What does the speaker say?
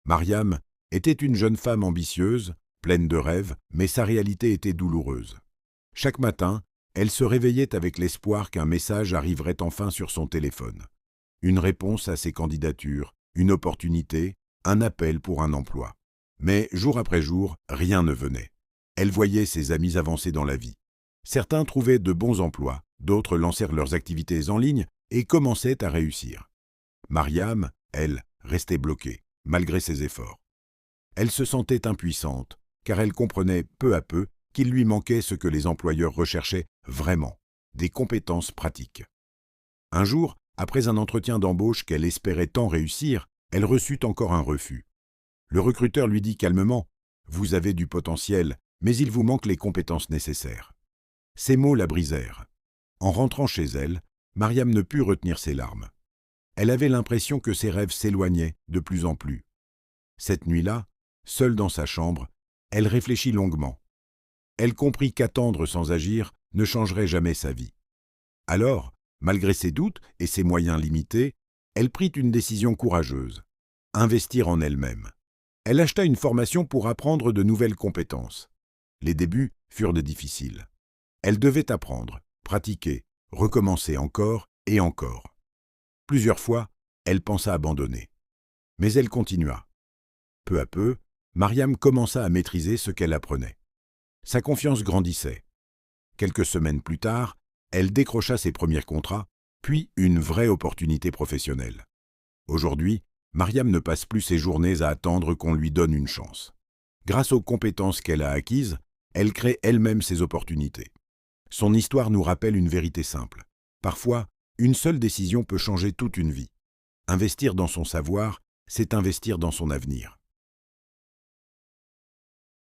Mariam était une jeune femme ambitieuse, pleine de rêves, mais sa réalité était douloureuse. Chaque matin, elle se réveillait avec l'espoir qu'un message arriverait enfin sur son téléphone. Une réponse à ses candidatures, une opportunité, un appel pour un emploi. Mais jour après jour, rien ne venait. Elle voyait ses amis avancer dans la vie. Certains trouvaient de bons emplois, d'autres lancèrent leurs activités en ligne et commençaient à réussir. Mariam, elle, restait bloquée, malgré ses efforts. Elle se sentait impuissante, car elle comprenait peu à peu qu'il lui manquait ce que les employeurs recherchaient vraiment, des compétences pratiques. Un jour, après un entretien d'embauche qu'elle espérait tant réussir, elle reçut encore un refus. Le recruteur lui dit calmement « Vous avez du potentiel, mais il vous manque les compétences nécessaires. » Ces mots la brisèrent. En rentrant chez elle, Mariam ne put retenir ses larmes. Elle avait l'impression que ses rêves s'éloignaient de plus en plus. Cette nuit-là, seule dans sa chambre, elle réfléchit longuement. Elle comprit qu'attendre sans agir ne changerait jamais sa vie. Alors, malgré ses doutes et ses moyens limités, elle prit une décision courageuse, investir en elle-même. Elle acheta une formation pour apprendre de nouvelles compétences. Les débuts furent difficiles. Elle devait apprendre, pratiquer, recommencer encore et encore. Plusieurs fois, elle pensa abandonner. Mais elle continua. Peu à peu, Mariam commença à maîtriser ce qu'elle apprenait. Sa confiance grandissait. Quelques semaines plus tard, elle décrocha ses premiers contrats, puis une vraie opportunité professionnelle. Aujourd'hui, Mariam ne passe plus ses journées à attendre qu'on lui donne une chance. Grâce aux compétences qu'elle a acquises, elle crée elle-même ses opportunités. Son histoire nous rappelle une vérité simple. Parfois, une seule décision peut changer toute une vie. Investir dans son savoir, c'est investir dans son avenir.